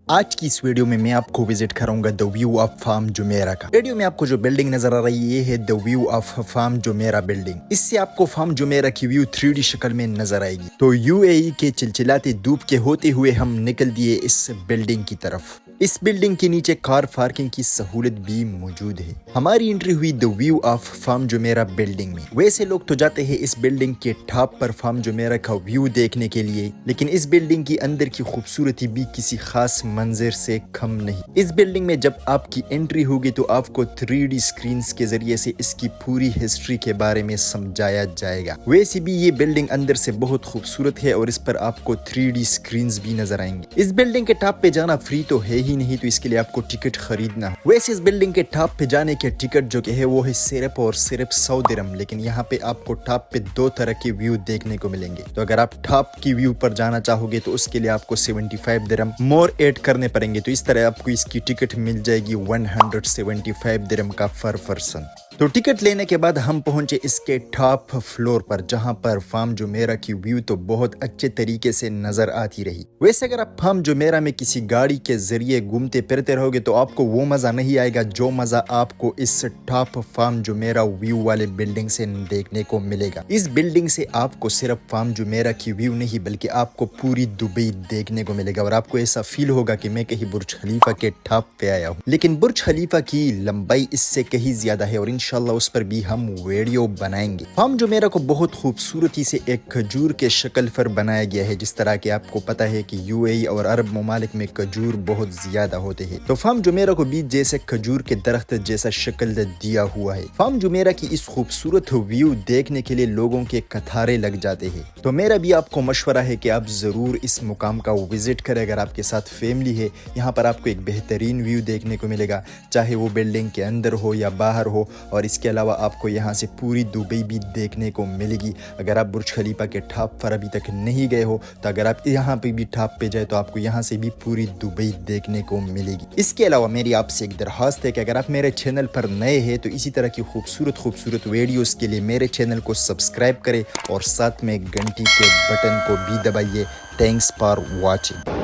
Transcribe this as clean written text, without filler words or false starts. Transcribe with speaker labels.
Speaker 1: आज की इस वीडियो में मैं आपको विजिट कराऊंगा the view of farm Jumeirah का। वीडियो में आपको जो बिल्डिंग नजर आ रही है ये है the view of farm Jumeirah building. इससे आपको फार्म जुमेरा की व्यू 3D शक्ल में नजर आएगी। तो यूएई के चिलचिलाते धूप के होते हुए हम निकल दिए इस बिल्डिंग की तरफ। इस बिल्डिंग के नीचे कार पार्किंग की सहूलत भी मौजूद है। हमारी एंट्री हुई the view of farm Jumeirah building में। वैसे लोग तो जाते हैं इस बिल्डिंग के टॉप पर फार्म जुमेरा का व्यू देखने के लिए, लेकिन इस बिल्डिंग की अंदर की खूबसूरती भी किसी खास मंजर से कम नहीं। इस बिल्डिंग में जब आपकी एंट्री होगी तो आपको 3D स्क्रीन्स के जरिए से इसकी पूरी हिस्ट्री के बारे में समझाया जाएगा। वैसे भी ये बिल्डिंग अंदर से बहुत खूबसूरत है और इस पर आपको 3D स्क्रीन्स भी नजर आएंगे। इस बिल्डिंग के टॉप पे जाना फ्री तो है ही नहीं, तो इसके लिए आपको टिकट खरीदना। वैसे इस बिल्डिंग के टॉप पे जाने के टिकट जो कि है वो है सिर्फ और सिर्फ 100 दिरहम, लेकिन यहाँ पे आपको टॉप पे 2 तरह के व्यू देखने को मिलेंगे। तो अगर आप टॉप की व्यू पर जाना चाहोगे तो उसके लिए आपको 75 दिरहम मोर ऐड करने पड़ेंगे। तो इस तरह आपको इसकी टिकट मिल जाएगी 175 दिरहम का पर पर्सन। तो टिकट लेने के बाद हम पहुंचे इसके टॉप फ्लोर पर, जहां पर फार्म जुमेरा की व्यू तो बहुत अच्छे तरीके से नजर आती रही। वैसे अगर आप फार्म जुमेरा में किसी गाड़ी के जरिए घूमते फिरते रहोगे तो आपको वो मजा नहीं आएगा जो मजा आपको इस टॉप फार्म जुमेरा व्यू वाले बिल्डिंग से देखने को मिलेगा। इस बिल्डिंग से आपको सिर्फ फार्म जुमेरा की व्यू नहीं बल्कि आपको पूरी दुबई देखने को मिलेगा और आपको ऐसा फील होगा कि मैं कहीं बुर्ज खलीफा के टॉप पे आया हूँ। लेकिन बुर्ज खलीफा की लंबाई इससे कहीं ज्यादा है और इंशाल्लाह उस पर भी हम वीडियो बनाएंगे। फार्म जुमेरा को बहुत खूबसूरती से एक खजूर के शक्ल पर बनाया गया है। जिस तरह के आपको पता है कि यूएई और अरब ममालिक में खजूर बहुत ज्यादा होते हैं, तो फार्म जुमेरा को भी जैसे खजूर के दरख्त जैसा शक्ल दिया हुआ है। फार्म जुमेरा की इस खूबसूरत व्यू देखने के लिए लोगों के कतारें लग जाते हैं। तो मेरा भी आपको मशवरा है कि आप जरूर इस मुकाम का विजिट करें। अगर आपके साथ फैमिली है, यहाँ पर आपको एक बेहतरीन व्यू देखने को मिलेगा, चाहे वो बिल्डिंग के अंदर हो या बाहर हो। और इसके अलावा आपको यहाँ से पूरी दुबई भी देखने को मिलेगी। अगर आप बुर्ज खलीफा के टॉप पर अभी तक नहीं गए हो तो अगर आप यहाँ पे भी टॉप पे जाए तो आपको यहाँ से भी पूरी दुबई देखने को मिलेगी। इसके अलावा मेरी आपसे एक दरख्वास्त है कि अगर आप मेरे चैनल पर नए हैं तो इसी तरह की खूबसूरत वीडियोस के लिए मेरे चैनल को सब्सक्राइब करें और साथ में घंटी के बटन को भी दबाइए। Thanks for watching.